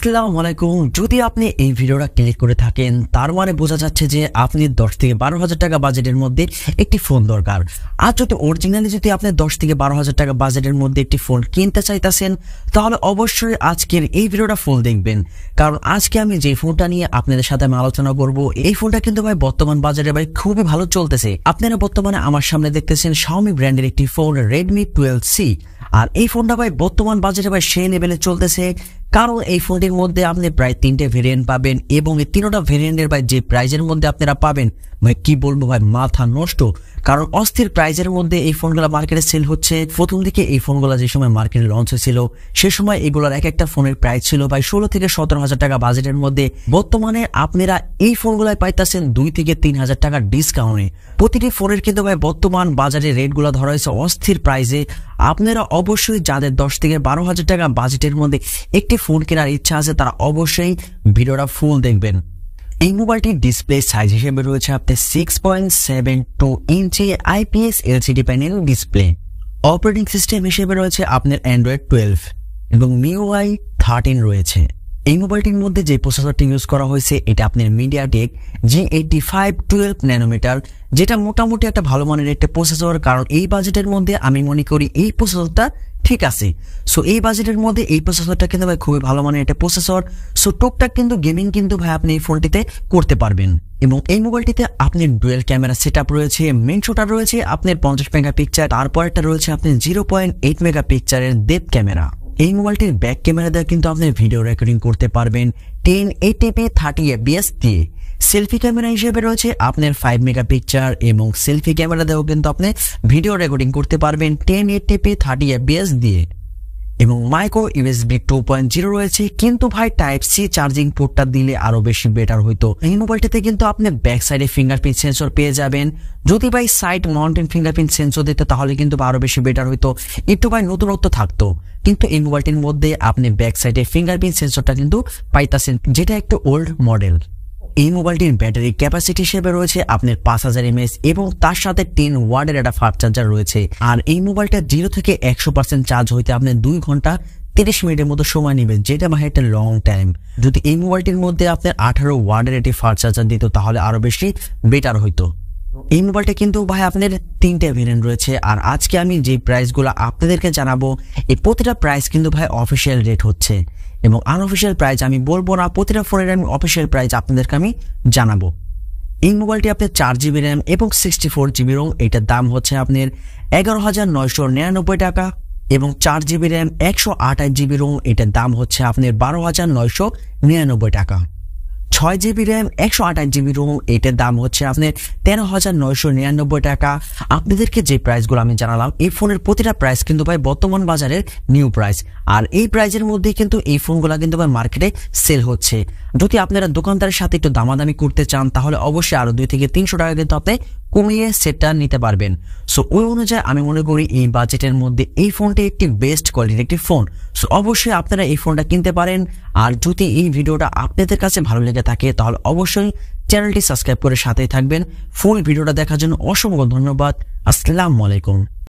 আসসালামু আলাইকুম। যদি আপনি এই ভিডিওটা ক্লিক করে থাকেন তার মানে বোঝা যাচ্ছে যে আপনি 10 থেকে 12,000 টাকা বাজেটের মধ্যে একটি ফোন দরকার। আর যদি অরিজিনালি আপনি 10 থেকে 12,000 টাকা বাজেটের মধ্যে একটি ফোন কিনতে চাইতেছেন তাহলে অবশ্যই আজকের এই ভিডিওটা ফুল দেখবেন, কারণ আজকে আমি যে ফোনটা নিয়ে আপনাদের সাথে আমি আলোচনা করব এই ফোনটা কিন্তু ভাই বর্তমান বাজারে ভাই খুবই ভালো চলতেছে। আপনারা বর্তমানে আমার সামনে দেখতেছেন Xiaomi ব্র্যান্ডের একটি ফোন Redmi 12c। আর এই ফোনটা ভাই বর্তমান বাজারে ভাই সেই লেভেলে চলতেছে, কারণ এই ফোনটির মধ্যে আপনি প্রায় 3টে ভেরিয়েন্ট পাবেন এবং এই 3টা ভেরিয়েন্টের ভাই যে প্রাইজের মধ্যে আপনারা পাবেন ভাই কি বলবো ভাই মাথা নষ্ট। কারণ অস্থির প্রাইজের মধ্যে এই ফোনগুলো মার্কেটে সেল হচ্ছে। প্রথম দিকে এই ফোনগুলো যে সময় মার্কেটে লঞ্চ হয়েছিল সে সময় এগুলোর এক একটা ফোনের প্রাইস ছিল ভাই 16 থেকে 17,000 টাকা বাজেটের মধ্যে। বর্তমানে আপনারা এই ফোনগুলাই পাইতেছেন 2 থেকে 3,000 টাকা ডিসকাউন্টে। প্রতিটি ফোনের কিন্তু ভাই বর্তমান বাজারে রেটগুলো ধরা হয়েছে অস্থির প্রাইজে। আপনারা অবশ্যই যাদের 10 থেকে 12,000 টাকা বাজেটের মধ্যে একটি ফোন কেনার ইচ্ছা আছে তারা অবশ্যই ভিডিওটা ফুল দেখবেন। এই মোবাইলটির ডিসপ্লে সাইজ হিসেবে রয়েছে আপনার 6.72 ইঞ্চি IPS LCD panel display. Operating system হিসেবে রয়েছে আপনার Android 12 এবং MIUI 13 রয়েছে। এই মোবাইলটির মধ্যে যে প্রসেসরটি ইউজ করা হয়েছে এটা আপনার MediaTek G85 12 ন্যানোমিটার, যেটা মোটামুটি একটা ভালো মানের একটা প্রসেসর। কারণ এই বাজেটের মধ্যে আমি মনে করি এই প্রসেসরটা ঠিক আছে। সো এই বাজেটের মধ্যে এই প্রসেসরটা কিন্তু ভাই খুবই ভালো মানের একটা প্রসেসর। সো টুকটাক কিন্তু গেমিং কিন্তু ভাই আপনি এই ফোনটিতে করতে পারবেন। এবং এই মোবাইলটিতে আপনার ডুয়েল ক্যামেরা সেটআপ রয়েছে। মেইন শটার রয়েছে আপনার 50 মেগাপিক্সেল, তারপর একটা রয়েছে আপনার 0.8 মেগাপিক্সেলের ডেপথ ক্যামেরা। এই মোবাইলটির ব্যাক ক্যামেরা দিয়ে কিন্তু আপনি ভিডিও রেকর্ডিং করতে পারবেন 1080p 30 fps দিয়ে। সেলফি ক্যামেরা হিসেবে রয়েছে আপনার 5 মেগাপিক্সেল এবং সেলফি ক্যামেরা দিয়েও কিন্তু আপনি ভিডিও রেকর্ডিং করতে পারবেন 1080p 30 fps দিয়ে। এবং মাইক্রো USB 2.0 রয়েছে, কিন্তু ভাই টাইপ সি চার্জিং পোর্টটা দিলে আরো বেশি বেটার হইতো। এই মোবাইলটিতে কিন্তু আপনি ব্যাক সাইডে ফিঙ্গারপ্রিন্ট সেন্সর পেয়ে যাবেন। যদি ভাই সাইড মাউন্টেন ফিঙ্গারপ্রিন্ট সেন্সর দিতে তাহলে কিন্তু আরো বেশি বেটার হইতো, একটু ভাই নতুনত্ব থাকতো। কিন্তু এই মোবাইলটির মধ্যে আপনি ব্যাক সাইডে ফিঙ্গারপ্রিন্ট সেন্সরটা কিন্তু পাইতাছেন, যেটা একটু ওল্ড মডেল। এই মোবাইলটির ব্যাটারি ক্যাপাসিটি হিসেবে রয়েছে আপনার 5000 mAh এবং তার সাথে 10 ওয়াটের একটা ফাস্ট চার্জার রয়েছে। আর এই মোবাইলটা 0 থেকে 100% চার্জ হইতে আপনার 2 ঘন্টা 30 মিনিটের মতো সময় নেবে, যেটা ভাই একটা লং টাইম। যদি এই মোবাইলটির মধ্যে আপনার 18 ওয়াটের একটি ফাস্ট চার্জার দিত তাহলে আরো বেশি বেটার হইতো। এই মোবাইলটা কিন্তু ভাই আপনার 3টে ভেরিয়েন্ট রয়েছে। আর আজকে আমি যে প্রাইসগুলো আপনাদেরকে জানাবো এই প্রতিটা প্রাইস কিন্তু ভাই অফিসিয়াল রেট হচ্ছে এবং আনঅফিসিয়াল প্রাইস আমি বলবো না। প্রতিটা ফোনের আমি অফিসিয়াল প্রাইস আপনাদেরকে আমি জানাবো। এই মোবাইলটি আপনার 4GB র্যাম এবং 64GB রোম, এটার দাম হচ্ছে আপনার 11,999 টাকা। এবং 4GB র্যাম 128GB রোম, এটার দাম হচ্ছে আপনার 12,999 টাকা। 6GB র্যাম 128GB রোম, এটার দাম হচ্ছে আপনার 13,999 টাকা। আপনাদেরকে যে প্রাইসগুলো আমি জানালাম এই ফোনের প্রতিটা প্রাইস কিন্তু ভাই বর্তমান বাজারের নিউ প্রাইস। আর এই প্রাইসের মধ্যে কিন্তু এই ফোনগুলো কিন্তু ভাই মার্কেটে সেল হচ্ছে। যদি আপনারা দোকানদারের সাথে একটু দামাদামি করতে চান তাহলে অবশ্যই আরো 2 থেকে 300 টাকা কিন্তু আপনি কমিয়ে সেটটা নিতে পারবেন। সো ওই অনুযায়ী আমি মনে করি এই বাজেটের মধ্যে এই ফোনটি একটি বেস্ট কোয়ালিটির একটি ফোন। সো অবশ্যই আপনারা এই ফোনটা কিনতে পারেন। আর যদি এই ভিডিওটা আপনাদের কাছে ভালো লেগে থাকে তাহলে অবশ্যই চ্যানেলটি সাবস্ক্রাইব করে সাথেই থাকবেন। ফুল ভিডিওটা দেখার জন্য অসংখ্য ধন্যবাদ। আসসালামু আলাইকুম।